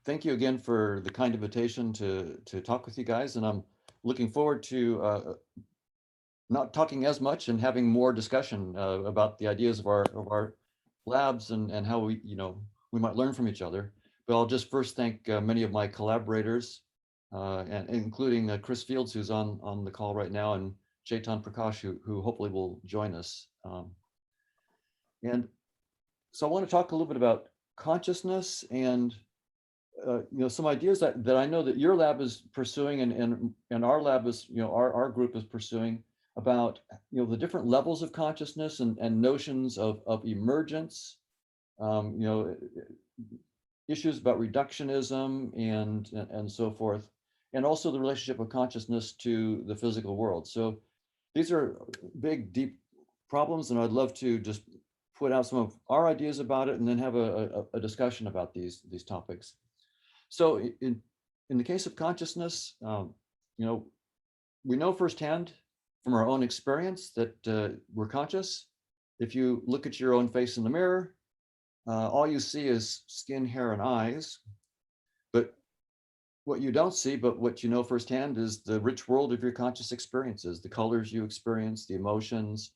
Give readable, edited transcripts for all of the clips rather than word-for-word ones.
thank you again for the kind invitation to talk with you guys, and I'm looking forward to not talking as much and having more discussion about the ideas of our labs and how we might learn from each other. But I'll just first thank many of my collaborators, and including Chris Fields, who's on the call right now, and Chetan Prakash, who hopefully will join us. And so I want to talk a little bit about consciousness and some ideas that I know that your lab is pursuing and our lab is, our group is pursuing about, the different levels of consciousness and notions of emergence, um, you know, issues about reductionism and so forth, and also the relationship of consciousness to the physical world. So these are big, deep problems, and I'd love to just put out some of our ideas about it and then have a discussion about these topics. So in the case of consciousness, we know firsthand from our own experience that we're conscious. If you look at your own face in the mirror, all you see is skin, hair, and eyes. But what you don't see, but what you know firsthand, is the rich world of your conscious experiences, the colors you experience, the emotions,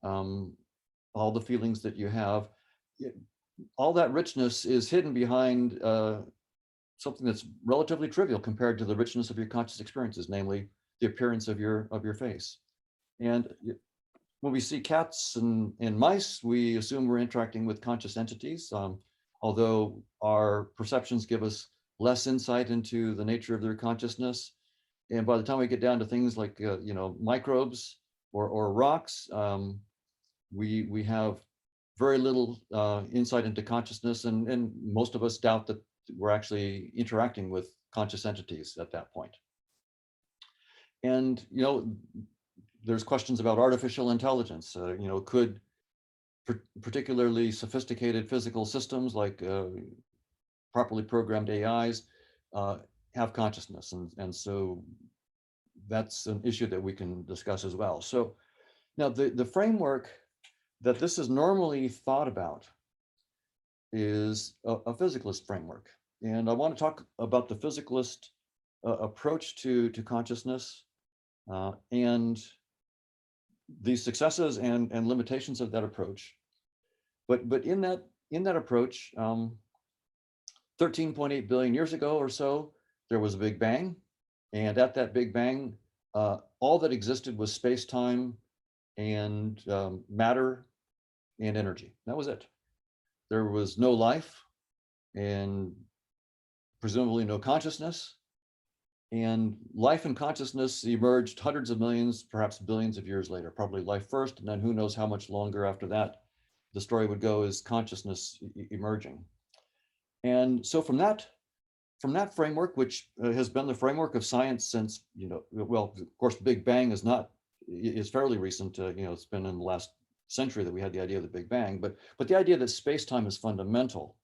all the feelings that you have. All that richness is hidden behind something that's relatively trivial compared to the richness of your conscious experiences, namely the appearance of your face. And when we see cats and mice, we assume we're interacting with conscious entities, although our perceptions give us less insight into the nature of their consciousness. And by the time we get down to things like microbes or rocks, we have very little insight into consciousness, and most of us doubt that we're actually interacting with conscious entities at that point. And there's questions about artificial intelligence. Could particularly sophisticated physical systems like properly programmed AIs have consciousness? And so that's an issue that we can discuss as well. So now the framework that this is normally thought about is a physicalist framework. And I want to talk about the physicalist approach to consciousness and the successes and limitations of that approach. But in that approach, 13.8 billion years ago or so, there was a Big Bang. And at that Big Bang, all that existed was space-time and matter and energy. That was it. There was no life and presumably no consciousness. And life and consciousness emerged hundreds of millions, perhaps billions of years later, probably life first, and then who knows how much longer after that the story would go as consciousness emerging. And so from that framework, which has been the framework of science since, well, of course, the Big Bang is fairly recent. It's been in the last century that we had the idea of the Big Bang, but the idea that space-time is fundamental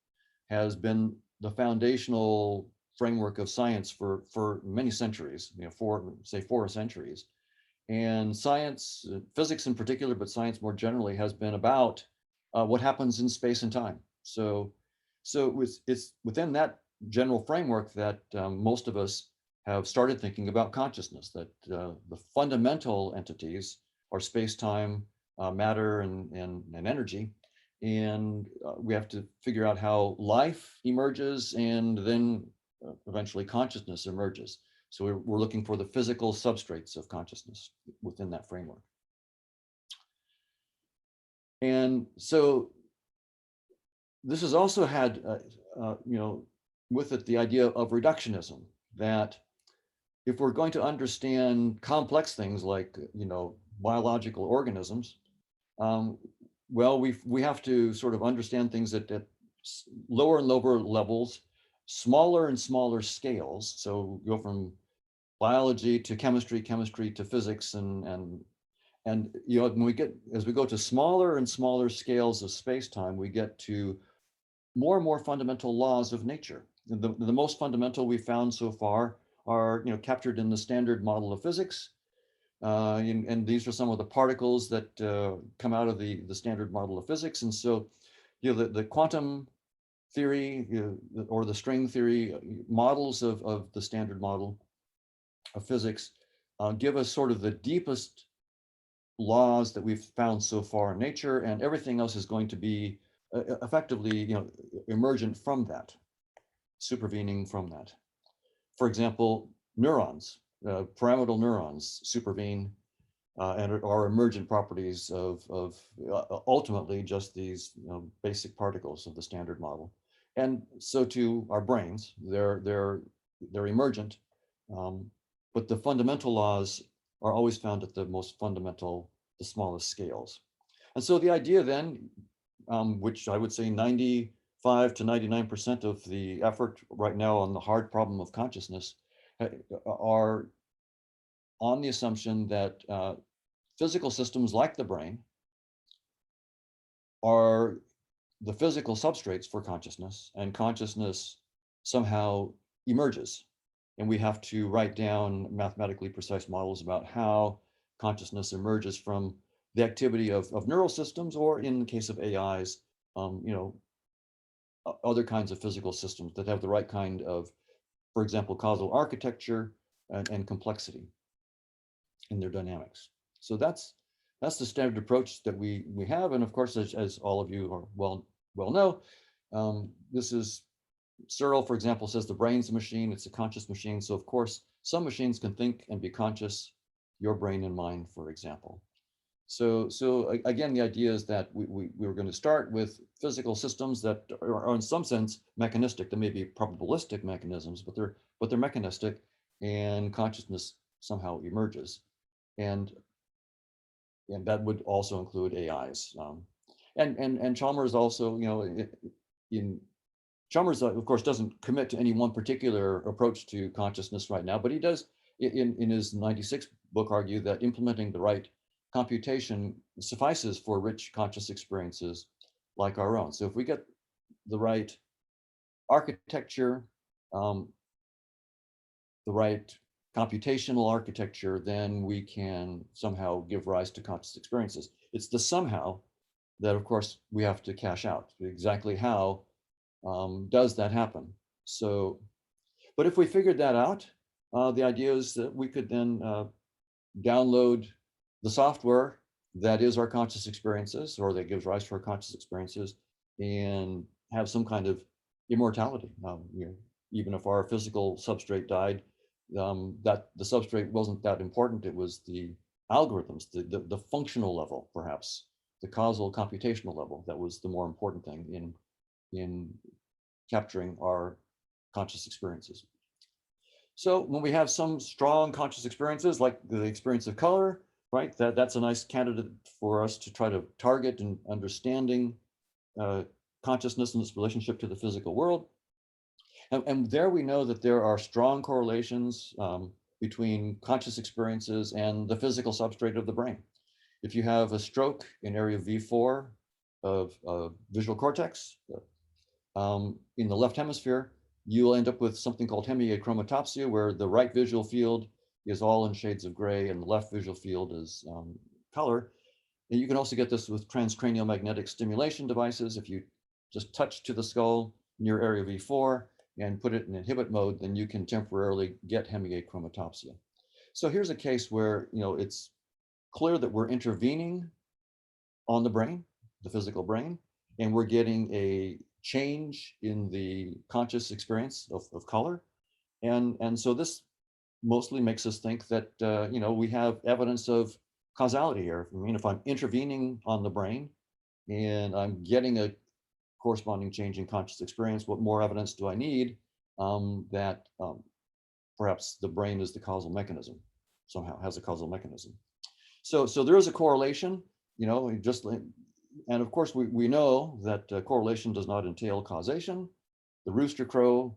has been the foundational framework of science for many centuries, 4 centuries. And science, physics in particular, but science more generally, has been about what happens in space and time. So it's within that general framework that most of us have started thinking about consciousness, that the fundamental entities are space-time, matter, and energy. And we have to figure out how life emerges and then eventually consciousness emerges. So we're looking for the physical substrates of consciousness within that framework. And so this has also had, with it the idea of reductionism, that if we're going to understand complex things like, biological organisms, well, we have to sort of understand things at lower and lower levels, smaller and smaller scales. So go from biology to chemistry to physics, and when as we go to smaller and smaller scales of space-time, we get to more and more fundamental laws of nature. The most fundamental we've found so far are captured in the standard model of physics. And these are some of the particles that come out of the standard model of physics. And so, the quantum theory or the string theory models of the standard model of physics give us sort of the deepest laws that we've found so far in nature, and everything else is going to be effectively, emergent from that, supervening from that. For example, neurons, pyramidal neurons supervene and are emergent properties of ultimately just these basic particles of the standard model. And so too our brains, they're emergent, but the fundamental laws are always found at the most fundamental, the smallest scales. And so the idea then, which I would say 95 to 99% of the effort right now on the hard problem of consciousness are on the assumption that physical systems like the brain are the physical substrates for consciousness, and consciousness somehow emerges. And we have to write down mathematically precise models about how consciousness emerges from the activity of neural systems, or in the case of AIs, other kinds of physical systems that have the right kind of, for example, causal architecture and complexity in their dynamics. So that's the standard approach that we have. And of course, as all of you are well know, this is Searle, for example, says the brain's a machine, it's a conscious machine. So of course, some machines can think and be conscious, your brain and mine, for example. So again, the idea is that we were going to start with physical systems that are in some sense mechanistic. They may be probabilistic mechanisms, but they're mechanistic, and consciousness somehow emerges. And that would also include AIs. And Chalmers also, Chalmers, of course, doesn't commit to any one particular approach to consciousness right now, but he does, in his 96 book, argue that implementing the right computation suffices for rich conscious experiences like our own. So if we get the right architecture, the right computational architecture, then we can somehow give rise to conscious experiences. It's the somehow that, of course, we have to cash out. Exactly how does that happen? So, but if we figured that out, the idea is that we could then download the software that is our conscious experiences, or that gives rise to our conscious experiences, and have some kind of immortality. Even if our physical substrate died, that the substrate wasn't that important. It was the algorithms, the functional level, perhaps, the causal computational level, that was the more important thing in capturing our conscious experiences. So when we have some strong conscious experiences, like the experience of color, right, that's a nice candidate for us to try to target in understanding consciousness and its relationship to the physical world. And there we know that there are strong correlations between conscious experiences and the physical substrate of the brain. If you have a stroke in area V4 of visual cortex in the left hemisphere, you'll end up with something called hemiachromatopsia, where the right visual field is all in shades of gray and the left visual field is color. And you can also get this with transcranial magnetic stimulation devices. If you just touch to the skull near area V4 and put it in inhibit mode, then you can temporarily get hemiachromatopsia. So here's a case where it's clear that we're intervening on the brain, the physical brain, and we're getting a change in the conscious experience of color. And so this mostly makes us think that we have evidence of causality here. I mean, if I'm intervening on the brain and I'm getting a corresponding change in conscious experience, what more evidence do I need that perhaps the brain is the causal mechanism, somehow has a causal mechanism? So there is a correlation, and of course we know that correlation does not entail causation. The rooster crow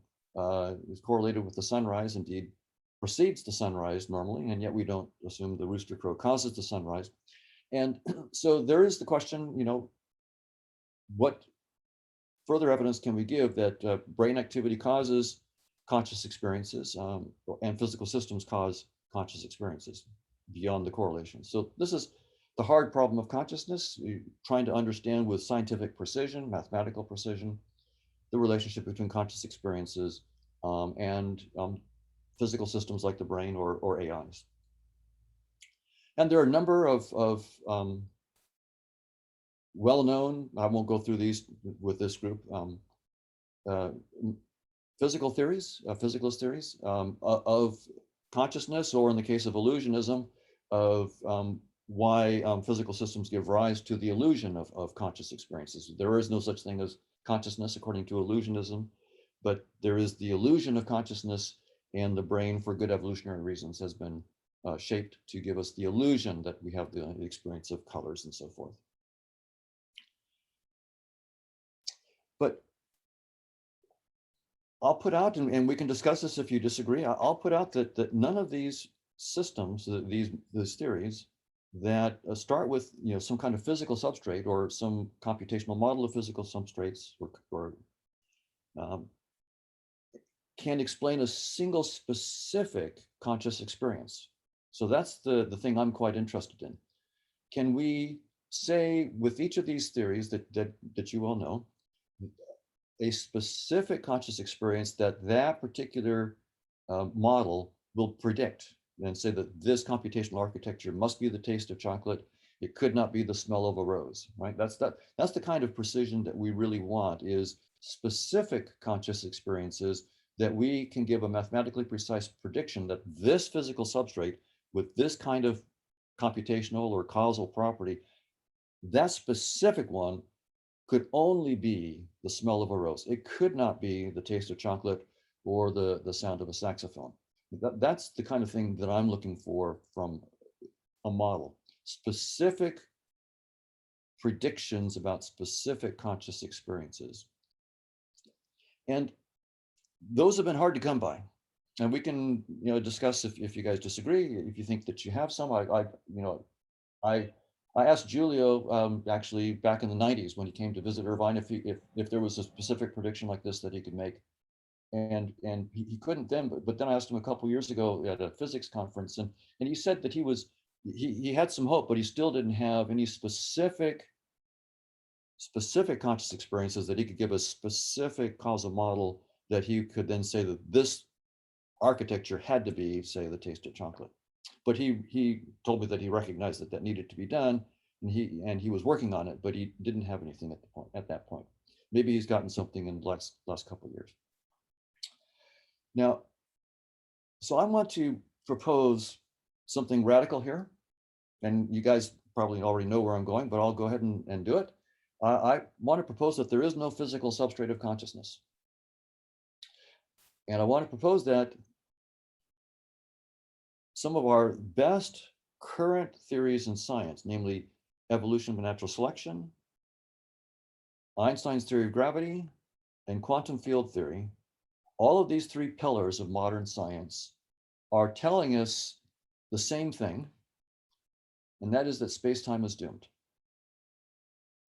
is correlated with the sunrise, indeed precedes the sunrise normally, and yet we don't assume the rooster crow causes the sunrise. And so there is the question, what further evidence can we give that brain activity causes conscious experiences and physical systems cause conscious experiences beyond the correlation? So this is the hard problem of consciousness, trying to understand with scientific precision, mathematical precision, the relationship between conscious experiences and physical systems like the brain or AIs. And there are a number of well-known, I won't go through these with this group, physical theories, physicalist theories of consciousness, or in the case of illusionism, of why physical systems give rise to the illusion of conscious experiences. There is no such thing as consciousness according to illusionism, but there is the illusion of consciousness, and the brain, for good evolutionary reasons, has been shaped to give us the illusion that we have the experience of colors and so forth. But I'll put out, and we can discuss this if you disagree, I'll put out that none of these systems, these theories that start with some kind of physical substrate or some computational model of physical substrates or can explain a single specific conscious experience. So that's the thing I'm quite interested in. Can we say with each of these theories that you all know, a specific conscious experience that particular model will predict, and say that this computational architecture must be the taste of chocolate, it could not be the smell of a rose, right? That's the kind of precision that we really want, is specific conscious experiences that we can give a mathematically precise prediction that this physical substrate with this kind of computational or causal property, that specific one could only be the smell of a rose. It could not be the taste of chocolate or the sound of a saxophone. That's the kind of thing that I'm looking for from a model. Specific predictions about specific conscious experiences. And those have been hard to come by. And we can discuss if you guys disagree, if you think that you have some. I asked Giulio actually back in the 90s when he came to visit Irvine if there was a specific prediction like this that he could make. And he couldn't then, but then I asked him a couple years ago at a physics conference, and he said that he had some hope, but he still didn't have any specific conscious experiences that he could give a specific causal model that he could then say that this architecture had to be, say, the taste of chocolate. But he told me that he recognized that needed to be done, and he was working on it, but he didn't have anything at that point. Maybe he's gotten something in the last couple of years. Now, so I want to propose something radical here, and you guys probably already know where I'm going, but I'll go ahead and do it. I want to propose that there is no physical substrate of consciousness. And I want to propose that some of our best current theories in science, namely evolution by natural selection, Einstein's theory of gravity, and quantum field theory, all of these three pillars of modern science are telling us the same thing, and that is that space-time is doomed.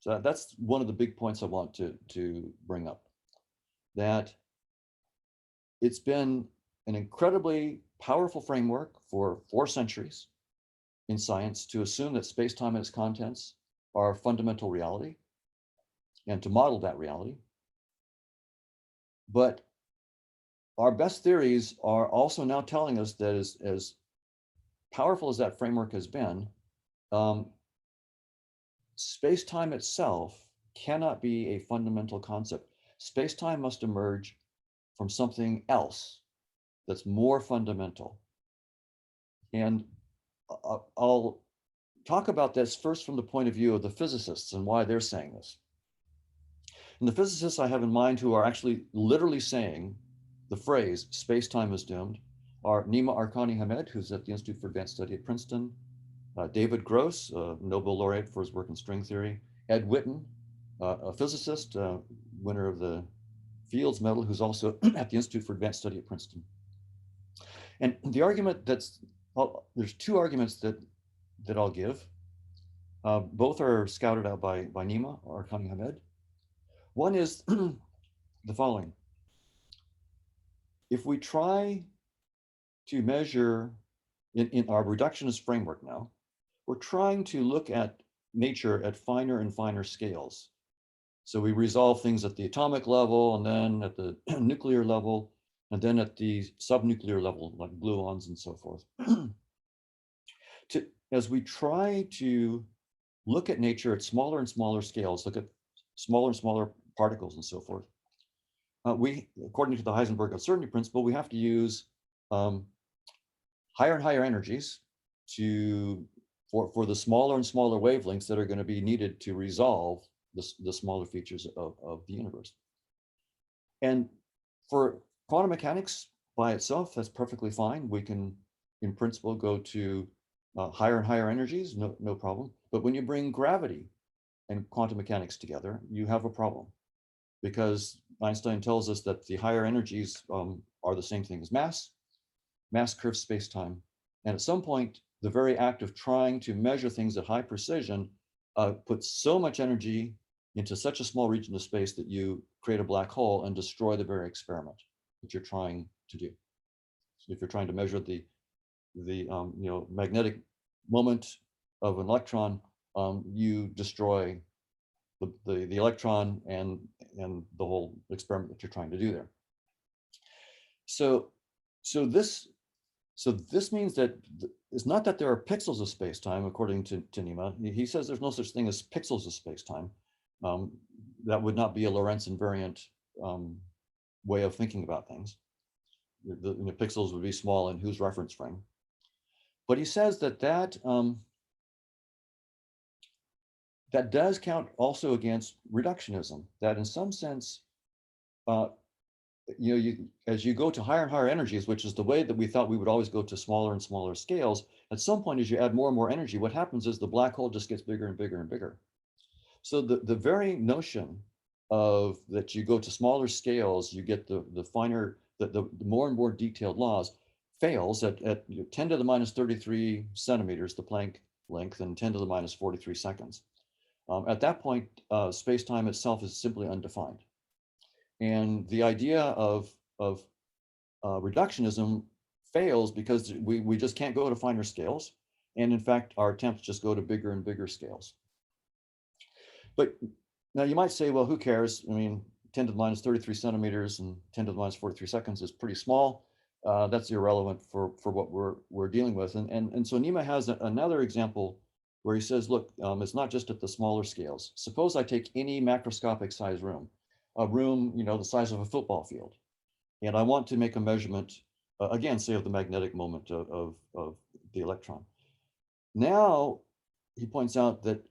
So that's one of the big points I want to bring up, that it's been an incredibly powerful framework for 4 centuries in science to assume that space-time and its contents are fundamental reality and to model that reality. But our best theories are also now telling us that as powerful as that framework has been, space-time itself cannot be a fundamental concept. Space-time must emerge from something else that's more fundamental. And I'll talk about this first from the point of view of the physicists and why they're saying this. And the physicists I have in mind who are actually literally saying the phrase space-time is doomed are Nima Arkani-Hamed, who's at the Institute for Advanced Study at Princeton, David Gross, Nobel laureate for his work in string theory, Ed Witten, a physicist, winner of the Fields Medal, who's also at the Institute for Advanced Study at Princeton. And the argument there's 2 arguments that I'll give. Both are scouted out by Nima Arkani-Hamed. One is the following. If we try to measure in our reductionist framework now, we're trying to look at nature at finer and finer scales. So we resolve things at the atomic level, and then at the nuclear level, and then at the subnuclear level, like gluons and so forth. As we try to look at nature at smaller and smaller scales, look at smaller and smaller particles and so forth, we, according to the Heisenberg uncertainty principle, we have to use higher and higher energies for the smaller and smaller wavelengths that are going to be needed to resolve the smaller features of the universe. And for quantum mechanics by itself, that's perfectly fine. We can, in principle, go to higher and higher energies, no problem. But when you bring gravity and quantum mechanics together, you have a problem, because Einstein tells us that the higher energies are the same thing as mass. Mass curves space-time. And at some point, the very act of trying to measure things at high precision puts so much energy into such a small region of space that you create a black hole and destroy the very experiment that you're trying to do. So if you're trying to measure the magnetic moment of an electron, you destroy the electron and the whole experiment that you're trying to do there. So this means that it's not that there are pixels of space-time, according to Nima. He says there's no such thing as pixels of space-time. That would not be a Lorentz invariant way of thinking about things. The pixels would be small in whose reference frame. But he says that does count also against reductionism, that in some sense, as you go to higher and higher energies, which is the way that we thought we would always go to smaller and smaller scales, at some point, as you add more and more energy, what happens is the black hole just gets bigger and bigger and bigger. So the very notion of that you go to smaller scales, you get the finer, the more and more detailed laws, fails at 10 to the minus 33 centimeters, the Planck length, and 10 to the minus 43 seconds. At that point, space-time itself is simply undefined. And the idea of reductionism fails because we just can't go to finer scales. And in fact, our attempts just go to bigger and bigger scales. But now you might say, well, who cares? I mean, 10 to the minus 33 centimeters and 10 to the minus 43 seconds is pretty small. That's irrelevant for what we're dealing with. And so Nima has another example where he says, look, it's not just at the smaller scales. Suppose I take any macroscopic size room, a room, the size of a football field, and I want to make a measurement, again, say of the magnetic moment of the electron. Now, he points out that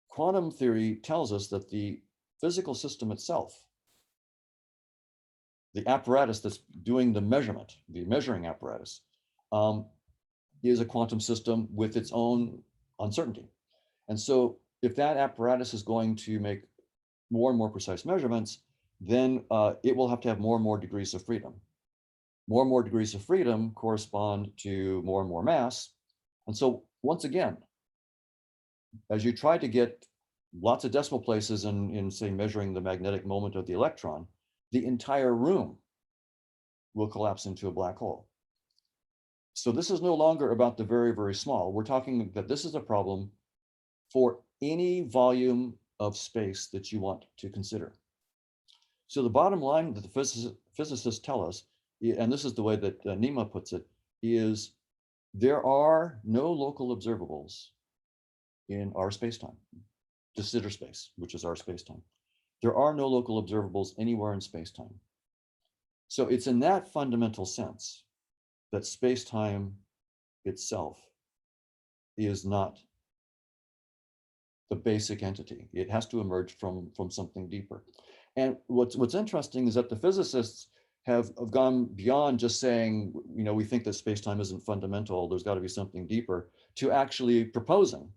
quantum theory tells us that the physical system itself, the apparatus that's doing the measurement, the measuring apparatus, is a quantum system with its own uncertainty. And so if that apparatus is going to make more and more precise measurements, then it will have to have more and more degrees of freedom. More and more degrees of freedom correspond to more and more mass. And so once again, as you try to get lots of decimal places in say, measuring the magnetic moment of the electron, the entire room will collapse into a black hole. So this is no longer about the very, very small. We're talking that this is a problem for any volume of space that you want to consider. So the bottom line that the physicists tell us, and this is the way that Nima puts it, is there are no local observables in our spacetime, de Sitter space, which is our spacetime. There are no local observables anywhere in spacetime. So it's in that fundamental sense that spacetime itself is not the basic entity. It has to emerge from something deeper. And what's interesting is that the physicists have gone beyond just saying, we think that spacetime isn't fundamental, there's got to be something deeper, to actually proposing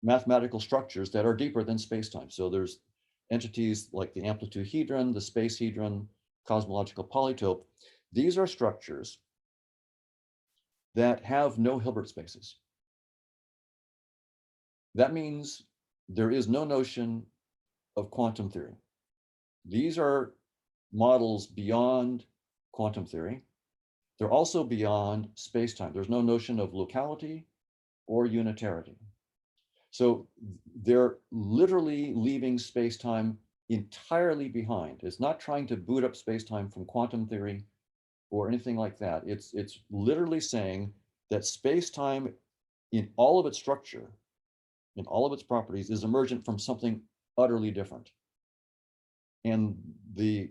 mathematical structures that are deeper than spacetime. So there's entities like the amplitude hedron, the space hedron, cosmological polytope. These are structures that have no Hilbert spaces. That means there is no notion of quantum theory. These are models beyond quantum theory. They're also beyond space-time. There's no notion of locality or unitarity. So they're literally leaving space-time entirely behind. It's not trying to boot up space-time from quantum theory or anything like that. It's literally saying that space-time in all of its structure, in all of its properties, is emergent from something utterly different. And these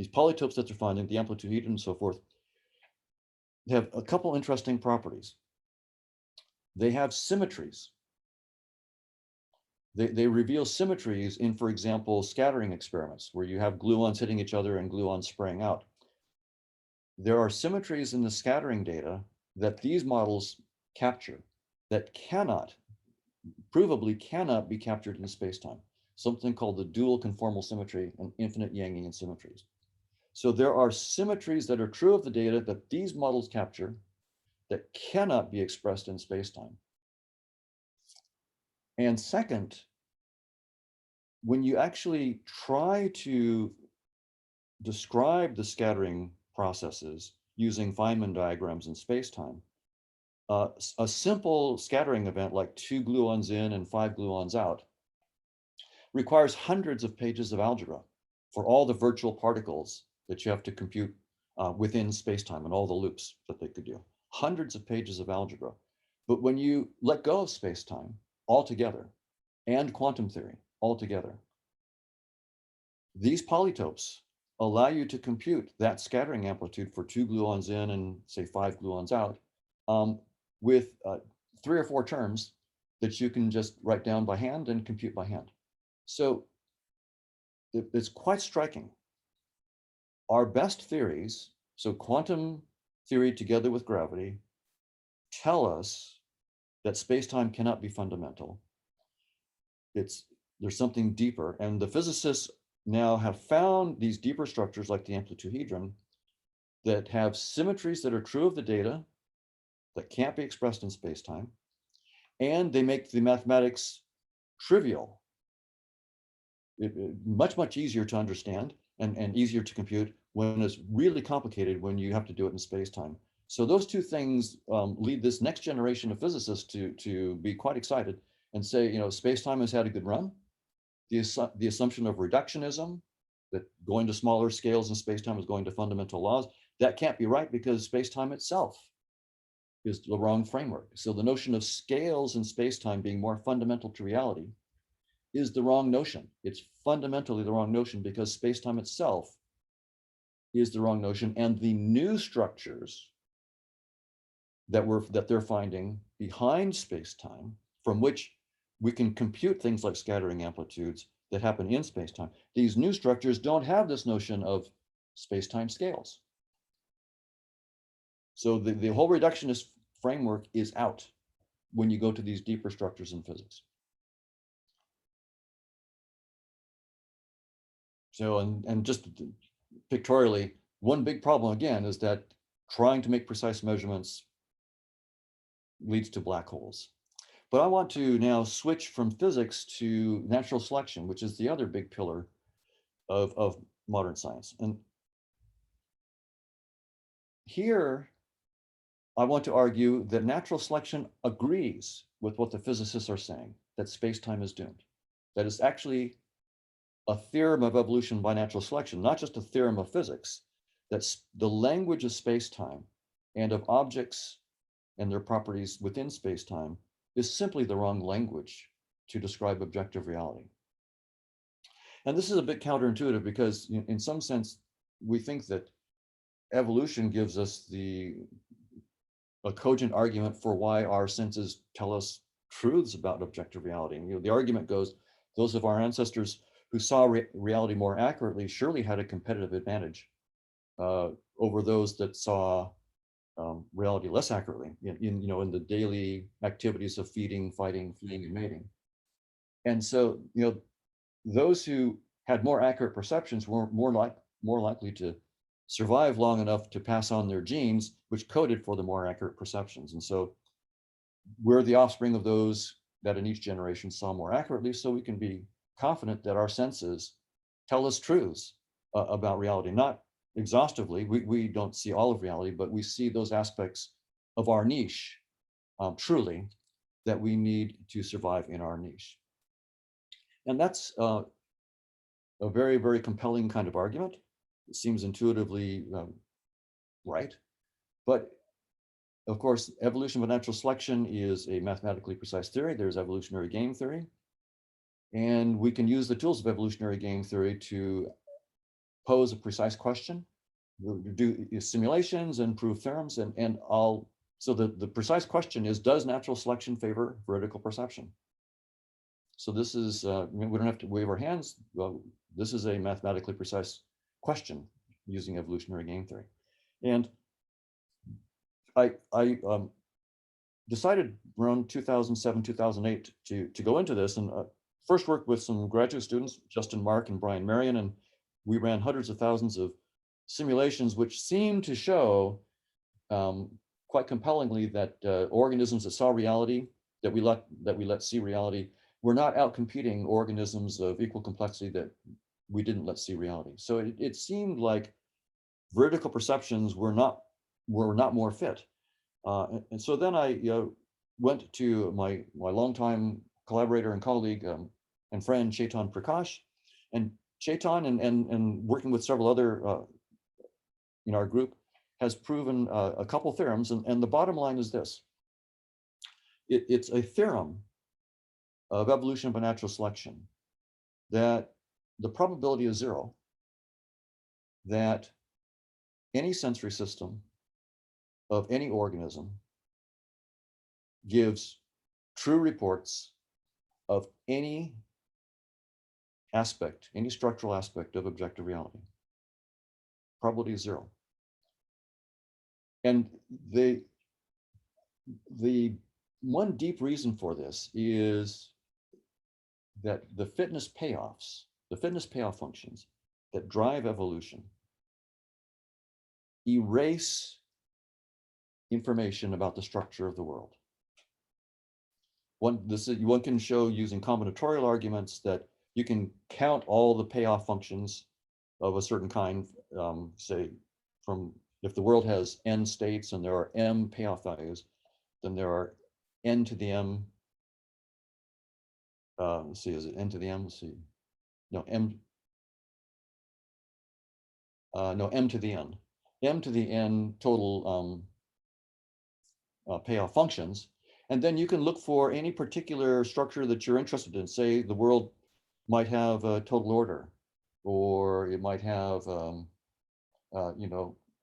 polytopes that they're finding, the amplitude and so forth, have a couple interesting properties. They have symmetries. They reveal symmetries in, for example, scattering experiments where you have gluons hitting each other and gluons spraying out. There are symmetries in the scattering data that these models capture that provably cannot be captured in space-time, something called the dual conformal symmetry and infinite Yangian symmetries. So there are symmetries that are true of the data that these models capture that cannot be expressed in space-time. And second, when you actually try to describe the scattering processes using Feynman diagrams in space-time, a simple scattering event like 2 gluons in and 5 gluons out requires hundreds of pages of algebra for all the virtual particles that you have to compute within space-time and all the loops that they could do. Hundreds of pages of algebra. But when you let go of space-time altogether and quantum theory altogether, these polytopes allow you to compute that scattering amplitude for 2 gluons in and say 5 gluons out with 3 or 4 terms that you can just write down by hand and compute by hand. So it's quite striking. Our best theories, so quantum theory together with gravity, tell us that space-time cannot be fundamental. There's something deeper, and the physicists now have found these deeper structures like the amplituhedron that have symmetries that are true of the data that can't be expressed in space-time, and they make the mathematics trivial, much easier to understand and easier to compute when it's really complicated when you have to do it in space-time. So those two things lead this next generation of physicists to be quite excited and say, you know, space-time has had a good run. The assumption of reductionism, that going to smaller scales in space-time is going to fundamental laws, that can't be right because space-time itself is the wrong framework. So the notion of scales in space-time being more fundamental to reality is the wrong notion. It's fundamentally the wrong notion because space-time itself is the wrong notion, and the new structures that they're finding behind space-time, from which we can compute things like scattering amplitudes that happen in space-time, these new structures don't have this notion of space-time scales. So the whole reductionist framework is out when you go to these deeper structures in physics. So, and just pictorially, one big problem again is that trying to make precise measurements leads to black holes. But I want to now switch from physics to natural selection, which is the other big pillar of modern science. And here, I want to argue that natural selection agrees with what the physicists are saying, that space-time is doomed. That is actually a theorem of evolution by natural selection, not just a theorem of physics. That's the language of space-time and of objects and their properties within space-time is simply the wrong language to describe objective reality. And this is a bit counterintuitive because in some sense, we think that evolution gives us a cogent argument for why our senses tell us truths about objective reality. And the argument goes, those of our ancestors who saw reality more accurately surely had a competitive advantage over those that saw reality less accurately in the daily activities of feeding, fighting, fleeing, and mating. And so, those who had more accurate perceptions were more likely to survive long enough to pass on their genes, which coded for the more accurate perceptions. And so we're the offspring of those that in each generation saw more accurately, so we can be confident that our senses tell us truths about reality, not exhaustively. We don't see all of reality, but we see those aspects of our niche truly. that we need to survive in our niche. And that's a very, very compelling kind of argument. It seems intuitively right. But of course, evolution by natural selection is a mathematically precise theory. There's evolutionary game theory. And we can use the tools of evolutionary game theory to pose a precise question, do simulations and prove theorems. So the precise question is, does natural selection favor vertical perception? So this is, we don't have to wave our hands. Well, this is a mathematically precise question using evolutionary game theory. And I decided around 2007, 2008 to go into this, and first worked with some graduate students, Justin Mark and Brian Marion, and we ran hundreds of thousands of simulations which seemed to show quite compellingly that organisms that saw reality, that we let see reality, were not outcompeting organisms of equal complexity that we didn't let see reality. So it seemed like vertical perceptions were not more fit. And so then I went to my longtime collaborator and colleague and friend Chetan Prakash, and Chetan and working with several other in our group has proven a couple theorems, and the bottom line is this. It's a theorem of evolution by natural selection that the probability is zero that any sensory system of any organism gives true reports of any aspect, any structural aspect of objective reality. Probability is zero. And the one deep reason for this is that the fitness payoff functions that drive evolution erase information about the structure of the world. One can show using combinatorial arguments that you can count all the payoff functions of a certain kind, say from if the world has n states and there are m payoff values, then there are n to the m. Let's see, is it n to the m? Let's see. No, m. No, m to the n. M to the n total payoff functions. And then you can look for any particular structure that you're interested in. Say the world might have a total order, or it might have,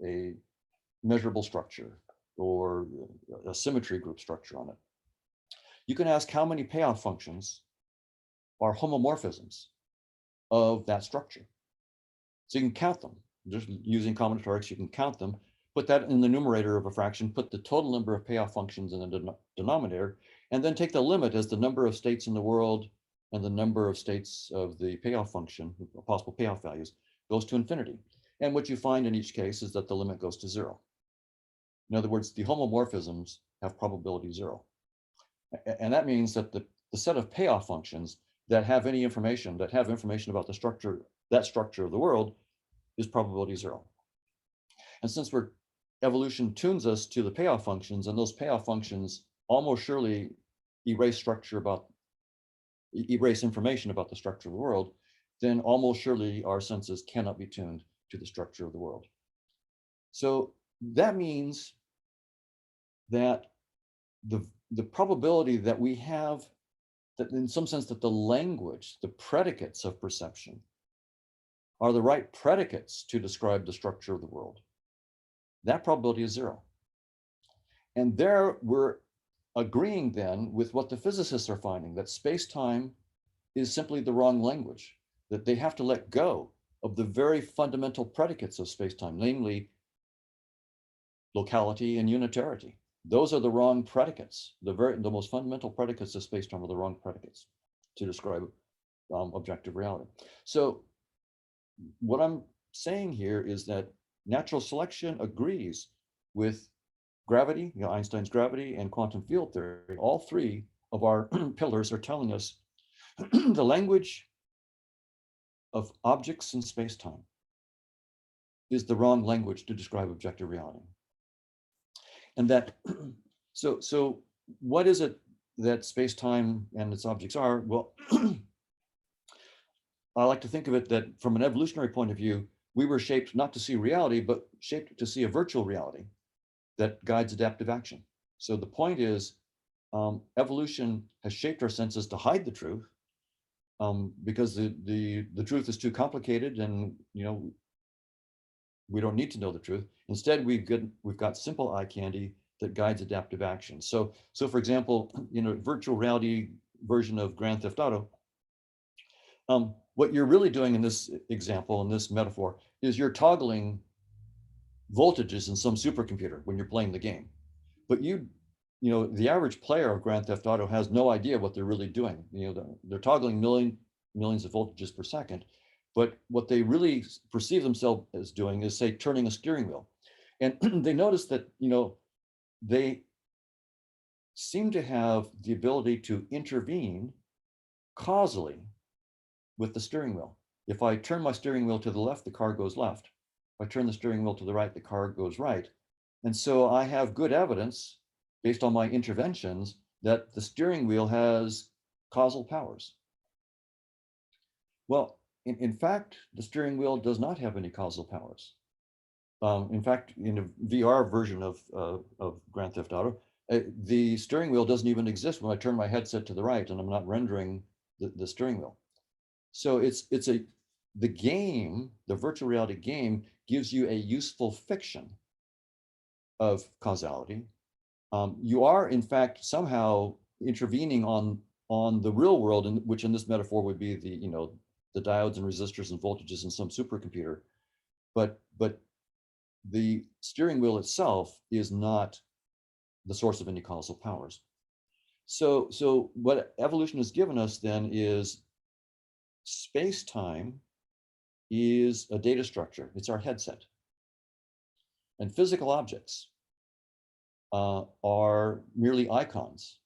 a measurable structure or a symmetry group structure on it. You can ask how many payoff functions are homomorphisms of that structure. So you can count them. Just using combinatorics, you can count them, put that in the numerator of a fraction, put the total number of payoff functions in the denominator, and then take the limit as the number of states in the world and the number of states of the payoff function, possible payoff values, goes to infinity. And what you find in each case is that the limit goes to zero. In other words, the homomorphisms have probability zero. And that means that the set of payoff functions that have any information, about the structure, that structure of the world, is probability zero. And since evolution tunes us to the payoff functions, and those payoff functions almost surely erase information about the structure of the world, then almost surely our senses cannot be tuned to the structure of the world. So that means that the probability that we have, that in some sense that the language, the predicates of perception, are the right predicates to describe the structure of the world, that probability is zero. And there we're agreeing then with what the physicists are finding, that space-time is simply the wrong language, that they have to let go of the very fundamental predicates of space-time, namely locality and unitarity. Those are the wrong predicates. The most fundamental predicates of space-time are the wrong predicates to describe objective reality. So what I'm saying here is that natural selection agrees with gravity, Einstein's gravity and quantum field theory. All three of our pillars are telling us the language of objects in space-time is the wrong language to describe objective reality. And that, so what is it that space-time and its objects are? Well, I like to think of it that from an evolutionary point of view, we were shaped not to see reality, but shaped to see a virtual reality that guides adaptive action. So the point is, evolution has shaped our senses to hide the truth, because the truth is too complicated, and we don't need to know the truth. Instead, we've got simple eye candy that guides adaptive action. So for example, virtual reality version of Grand Theft Auto, what you're really doing in this example, in this metaphor, is you're toggling voltages in some supercomputer when you're playing the game. But the average player of Grand Theft Auto has no idea what they're really doing. They're toggling millions of voltages per second, but what they really perceive themselves as doing is, say, turning a steering wheel. And they notice that, they seem to have the ability to intervene causally with the steering wheel. If I turn my steering wheel to the left, the car goes left. If I turn the steering wheel to the right, the car goes right. And so I have good evidence based on my interventions that the steering wheel has causal powers. Well, in fact, the steering wheel does not have any causal powers. In fact, in a VR version of Grand Theft Auto, the steering wheel doesn't even exist when I turn my headset to the right, and I'm not rendering the steering wheel. So the game, the virtual reality game, gives you a useful fiction of causality. You are, in fact, somehow intervening on the real world, which in this metaphor would be the diodes and resistors and voltages in some supercomputer. But the steering wheel itself is not the source of any causal powers. So what evolution has given us then is space-time is a data structure. It's our headset. And physical objects are merely icons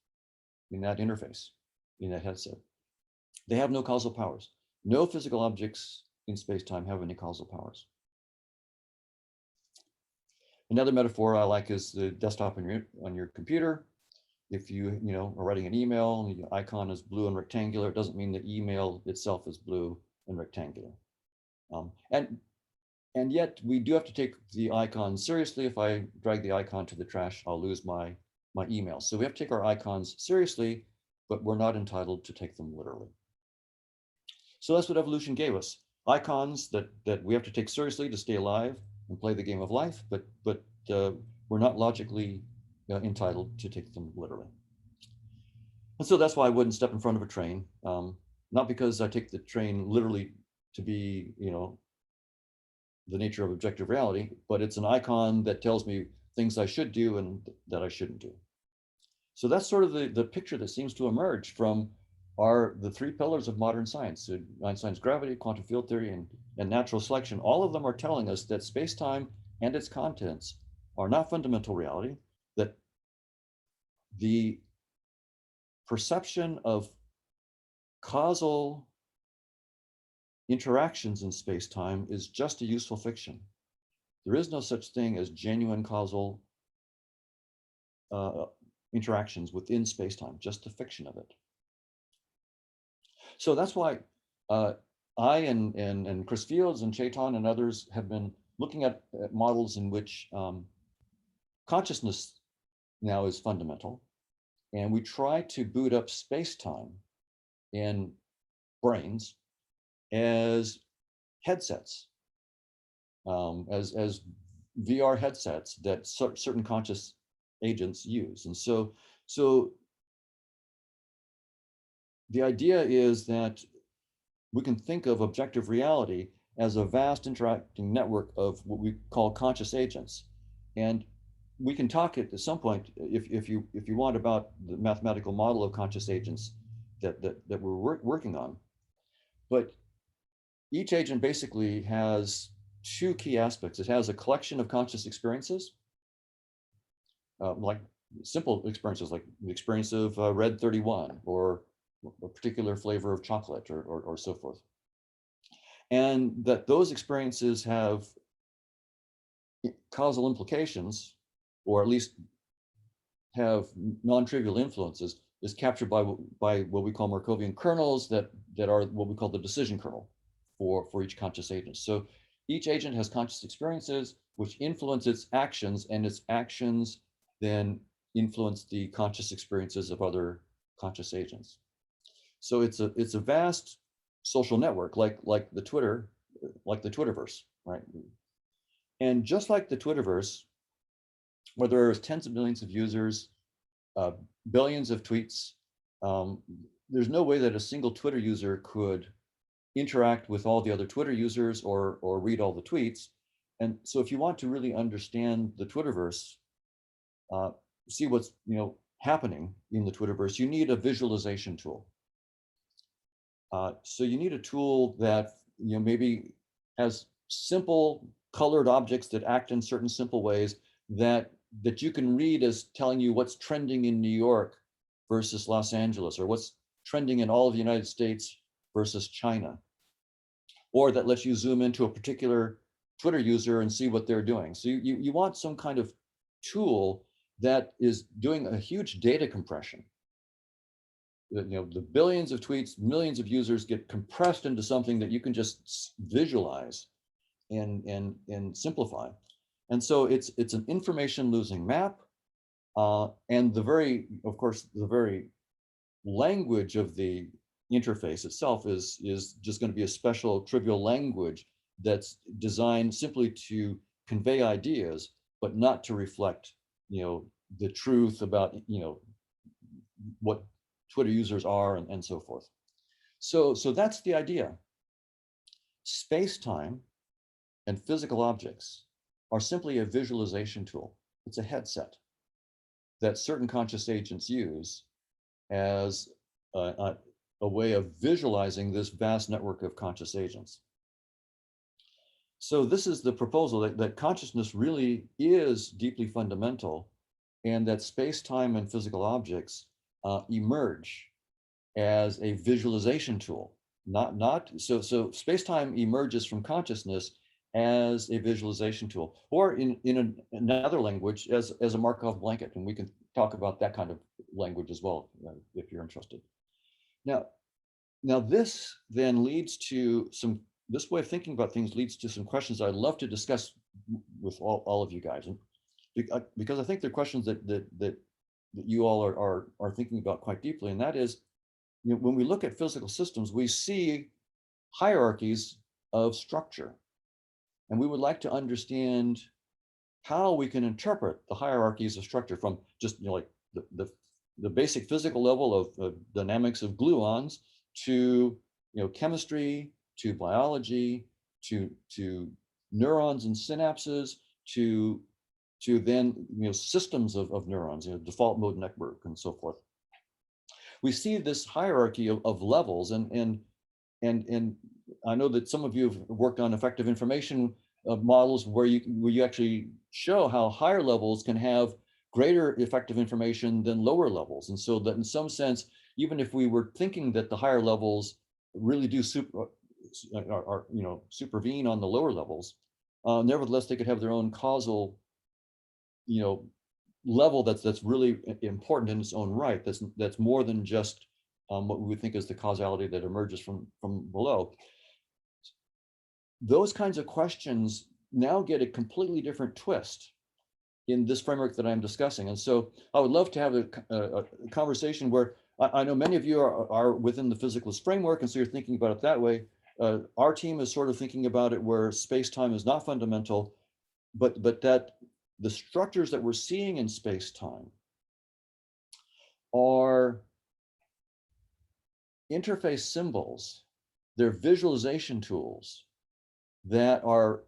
in that interface, in that headset. They have no causal powers. No physical objects in space-time have any causal powers. Another metaphor I like is the desktop on your computer. If you are writing an email and the icon is blue and rectangular, it doesn't mean the email itself is blue and rectangular. And yet we do have to take the icon seriously. If I drag the icon to the trash, I'll lose my email. So we have to take our icons seriously, but we're not entitled to take them literally. So that's what evolution gave us. Icons that we have to take seriously to stay alive and play the game of life, but we're not logically entitled to take them literally. And so that's why I wouldn't step in front of a train, not because I take the train literally to be, the nature of objective reality, but it's an icon that tells me things I should do and that I shouldn't do. So that's sort of the picture that seems to emerge from the three pillars of modern science. So Einstein's gravity, quantum field theory, and natural selection. All of them are telling us that space-time and its contents are not fundamental reality, that the perception of causal interactions in space-time is just a useful fiction. There is no such thing as genuine causal interactions within space-time, just the fiction of it. So that's why I and Chris Fields and Chetan and others have been looking at models in which consciousness now is fundamental, and we try to boot up space-time in brains as headsets, as VR headsets that certain conscious agents use. And so the idea is that we can think of objective reality as a vast interacting network of what we call conscious agents. And we can talk at some point, if you want, about the mathematical model of conscious agents that we're working on. But each agent basically has two key aspects. It has a collection of conscious experiences, like simple experiences, like the experience of red 31 or a particular flavor of chocolate or so forth. And that those experiences have causal implications, or at least have non-trivial influences is captured by what we call Markovian kernels that are what we call the decision kernel for each conscious agent. So each agent has conscious experiences which influence its actions, and its actions then influence the conscious experiences of other conscious agents. So it's a vast social network, like the Twitterverse, right? And just like the Twitterverse, where there's tens of millions of users, billions of tweets, there's no way that a single Twitter user could interact with all the other Twitter users or read all the tweets. And so if you want to really understand the Twitterverse, see what's happening in the Twitterverse, you need a visualization tool. So you need a tool that maybe has simple colored objects that act in certain simple ways that you can read as telling you what's trending in New York versus Los Angeles, or what's trending in all of the United States versus China, or that lets you zoom into a particular Twitter user and see what they're doing. So you want some kind of tool that is doing a huge data compression. The billions of tweets, millions of users get compressed into something that you can just visualize and simplify. And so it's an information losing map, and the very language of the interface itself is just going to be a special trivial language that's designed simply to convey ideas, but not to reflect the truth about what Twitter users are and so forth. So that's the idea. Space-time and physical objects are simply a visualization tool. It's a headset that certain conscious agents use as a way of visualizing this vast network of conscious agents. So this is the proposal that consciousness really is deeply fundamental, and that space-time and physical objects emerge as a visualization tool. So space-time emerges from consciousness as a visualization tool, or in another language as a Markov blanket, and we can talk about that kind of language as well if you're interested. Now this then leads to this way of thinking about things leads to some questions I'd love to discuss with all of you guys, and because I think they're questions that you all are thinking about quite deeply, and that is, when we look at physical systems, we see hierarchies of structure, and we would like to understand how we can interpret the hierarchies of structure from just like the basic physical level of dynamics of gluons to chemistry, to biology, to neurons and synapses, to then systems of neurons, default mode network and so forth. We see this hierarchy of levels, and I know that some of you have worked on effective information models where you actually show how higher levels can have greater effective information than lower levels, and so that in some sense, even if we were thinking that the higher levels really do supervene on the lower levels, nevertheless they could have their own causal level that's really important in its own right, that's more than just what we would think is the causality that emerges from below. Those kinds of questions now get a completely different twist in this framework that I'm discussing. And so I would love to have a conversation where I know many of you are within the physicalist framework, and so you're thinking about it that way. Our team is sort of thinking about it where space-time is not fundamental, but that the structures that we're seeing in space-time are interface symbols. They're visualization tools that are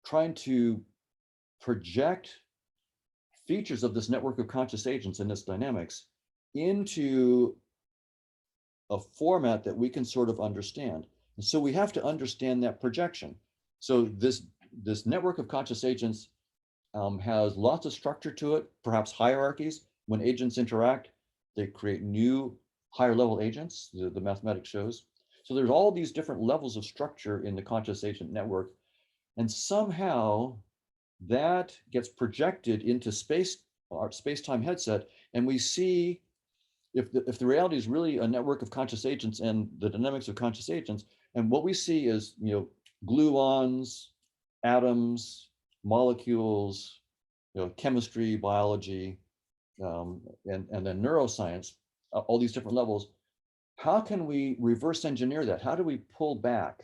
trying to project features of this network of conscious agents and its dynamics into a format that we can sort of understand. And so we have to understand that projection. So this network of conscious agents has lots of structure to it, perhaps hierarchies. When agents interact, they create new higher level agents, the mathematics shows. So there's all these different levels of structure in the conscious agent network, and somehow that gets projected into space our space-time headset, and we see if the reality is really a network of conscious agents and the dynamics of conscious agents, and what we see is, gluons, atoms, molecules, chemistry, biology, and then neuroscience, all these different levels. How can we reverse engineer that? How do we pull back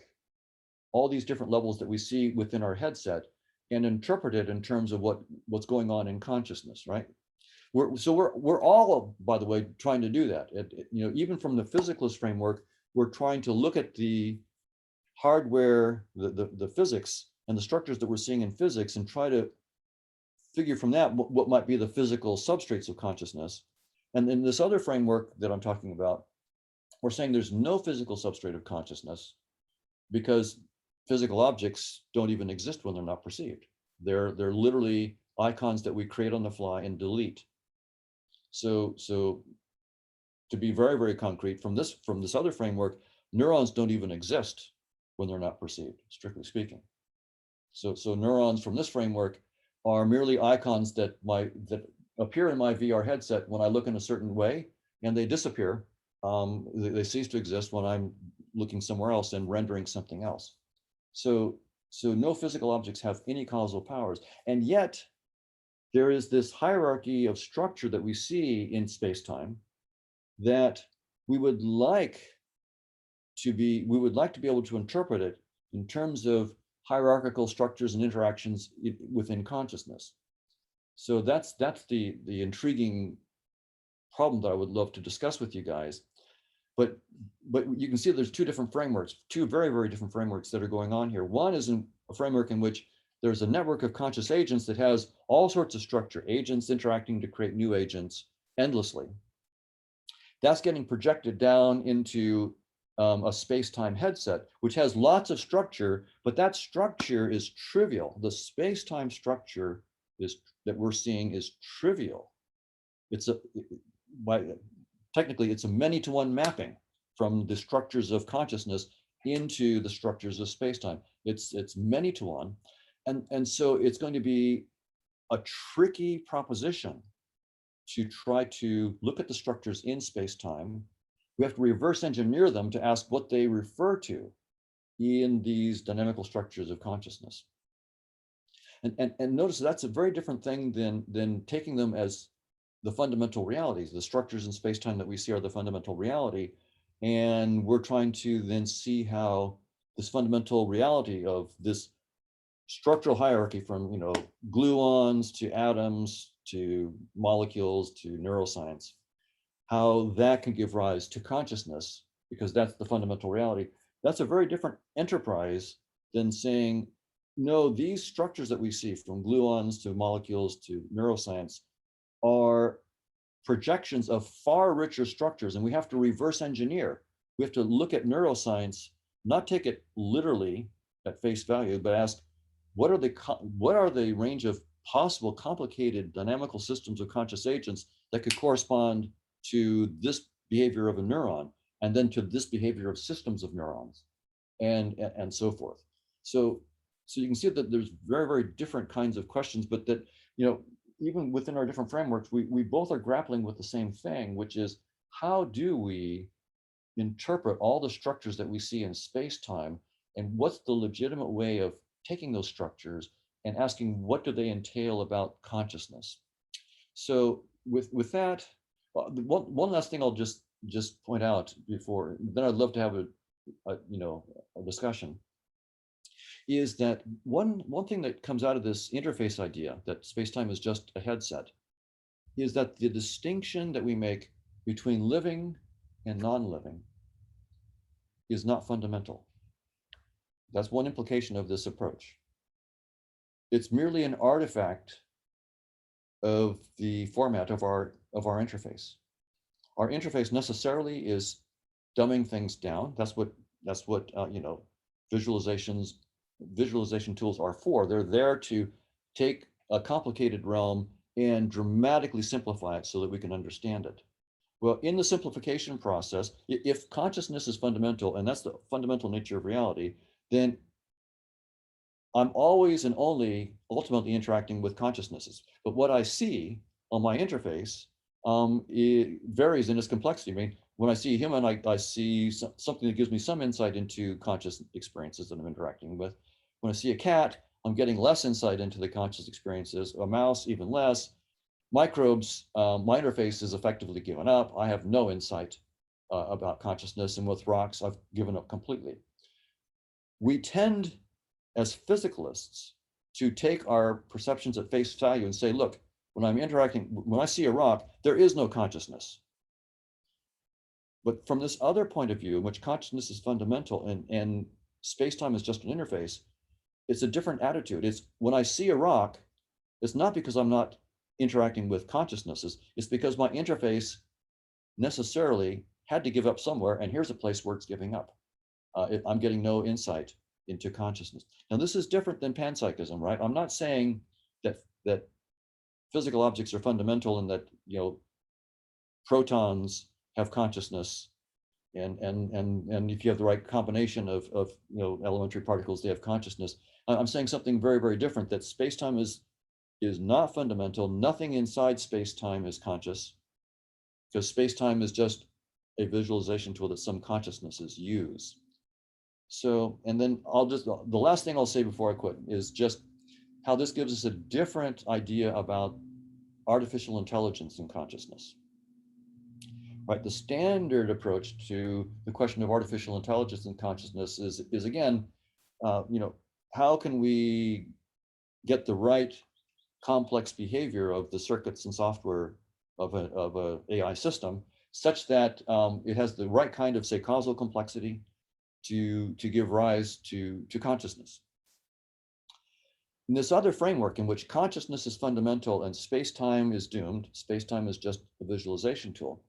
all these different levels that we see within our headset and interpret it in terms of what's going on in consciousness, right? We're all, by the way, trying to do that. Even from the physicalist framework, we're trying to look at the hardware, the physics and the structures that we're seeing in physics and try to figure from that what might be the physical substrates of consciousness. And in this other framework that I'm talking about, we're saying there's no physical substrate of consciousness because physical objects don't even exist when they're not perceived. They're literally icons that we create on the fly and delete. So to be very, very concrete, from this other framework, neurons don't even exist when they're not perceived, strictly speaking. So neurons from this framework are merely icons that appear in my VR headset when I look in a certain way, and they disappear. They cease to exist when I'm looking somewhere else and rendering something else. So no physical objects have any causal powers, and yet there is this hierarchy of structure that we see in space-time that we would like to be able to interpret it in terms of hierarchical structures and interactions within consciousness. So that's the intriguing problem that I would love to discuss with you guys. But you can see there's two different frameworks, two very, very different frameworks that are going on here. One is a framework in which there's a network of conscious agents that has all sorts of structure, agents interacting to create new agents endlessly. That's getting projected down into a space-time headset, which has lots of structure, but that structure is trivial. The space-time structure that we're seeing is trivial. Technically, it's a many-to-one mapping from the structures of consciousness into the structures of space-time. It's many-to-one. And so it's going to be a tricky proposition to try to look at the structures in space-time. We have to reverse engineer them to ask what they refer to in these dynamical structures of consciousness. And notice that's a very different thing than taking them as the fundamental realities. The structures in space-time that we see are the fundamental reality. And we're trying to then see how this fundamental reality of this structural hierarchy from gluons to atoms to molecules to neuroscience, how that can give rise to consciousness, because that's the fundamental reality. That's a very different enterprise than saying, no, these structures that we see from gluons to molecules to neuroscience are projections of far richer structures, and we have to reverse engineer. We have to look at neuroscience, not take it literally at face value, but ask, what are the range of possible complicated dynamical systems of conscious agents that could correspond to this behavior of a neuron, and then to this behavior of systems of neurons, and so forth. So you can see that there's very, very different kinds of questions, but that even within our different frameworks, we both are grappling with the same thing, which is, how do we interpret all the structures that we see in space-time, and what's the legitimate way of taking those structures and asking, what do they entail about consciousness? So with that, one last thing I'll just point out before, then I'd love to have a discussion, is that one thing that comes out of this interface idea that space-time is just a headset is that the distinction that we make between living and non-living is not fundamental. That's one implication of this approach. It's merely an artifact of the format of our interface. Our interface necessarily is dumbing things down. That's what visualization tools are for. They're there to take a complicated realm and dramatically simplify it so that we can understand it. Well, in the simplification process, if consciousness is fundamental, and that's the fundamental nature of reality, then I'm always and only ultimately interacting with consciousnesses. But what I see on my interface, it varies in its complexity. I mean, when I see a human, I see something that gives me some insight into conscious experiences that I'm interacting with. When I see a cat, I'm getting less insight into the conscious experiences. A mouse, even less. Microbes, my interface is effectively given up. I have no insight about consciousness, and with rocks, I've given up completely. We tend, as physicalists, to take our perceptions at face value and say, look, when I'm interacting, when I see a rock, there is no consciousness. But from this other point of view, in which consciousness is fundamental and space-time is just an interface, it's a different attitude. It's when I see a rock, it's not because I'm not interacting with consciousnesses, it's because my interface necessarily had to give up somewhere, and here's a place where it's giving up. I'm getting no insight into consciousness. Now, this is different than panpsychism, right? I'm not saying that physical objects are fundamental and that, you know, protons have consciousness, and if you have the right combination of you know, elementary particles, they have consciousness. I'm saying something very, very different, that space-time is not fundamental. Nothing inside space-time is conscious, because space-time is just a visualization tool that some consciousnesses use. So, and then the last thing I'll say before I quit is just how this gives us a different idea about artificial intelligence and consciousness. Right, the standard approach to the question of artificial intelligence and consciousness is again, you know, how can we get the right complex behavior of the circuits and software of a AI system, such that it has the right kind of, say, causal complexity to give rise to consciousness. In this other framework in which consciousness is fundamental and space-time is doomed, space-time is just a visualization tool,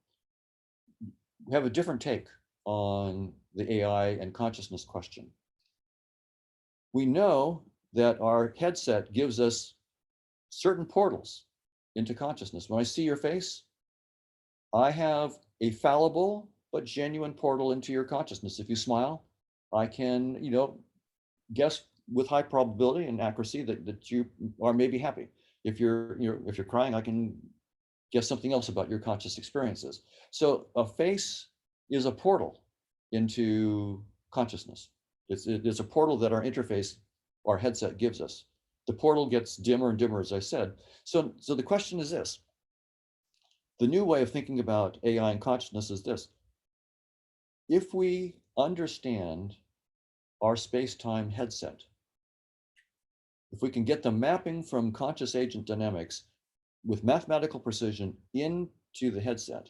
we have a different take on the AI and consciousness question. We know that our headset gives us certain portals into consciousness. When I see your face, I have a fallible but genuine portal into your consciousness. If you smile, I can, you know, guess with high probability and accuracy that you are maybe happy. If you're crying, I can guess something else about your conscious experiences. So a face is a portal into consciousness. It's a portal that our interface, our headset, gives us. The portal gets dimmer and dimmer, as I said. So the question is this. The new way of thinking about AI and consciousness is this. If we understand our space-time headset, if we can get the mapping from conscious agent dynamics with mathematical precision into the headset,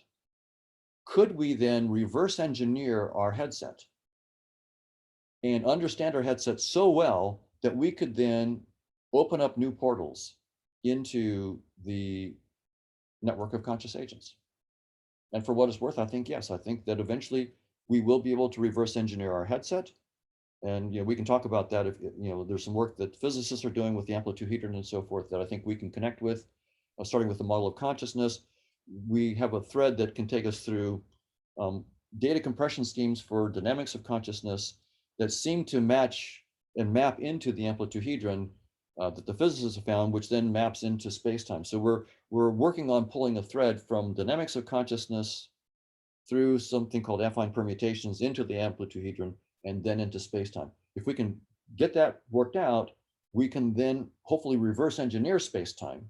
could we then reverse engineer our headset and understand our headset so well that we could then open up new portals into the network of conscious agents? And for what it's worth, I think yes. I think that eventually we will be able to reverse engineer our headset. And, you know, we can talk about that if, you know, there's some work that physicists are doing with the amplitude-hedron and so forth that I think we can connect with, starting with the model of consciousness. We have a thread that can take us through data compression schemes for dynamics of consciousness that seem to match and map into the amplitude-hedron that the physicists have found, which then maps into space-time. So we're working on pulling a thread from dynamics of consciousness through something called affine permutations into the amplitude-hedron and then into space-time. If we can get that worked out, we can then hopefully reverse engineer space-time,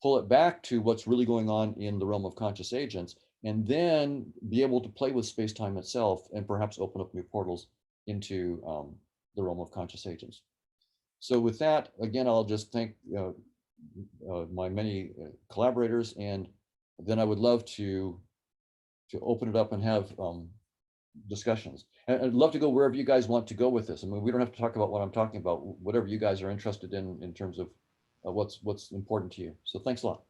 pull it back to what's really going on in the realm of conscious agents, and then be able to play with space-time itself and perhaps open up new portals into the realm of conscious agents. So with that, again, I'll just thank my many collaborators, and then I would love to open it up and have discussions. And I'd love to go wherever you guys want to go with this. I mean, we don't have to talk about what I'm talking about, whatever you guys are interested in terms of what's important to you. So thanks a lot.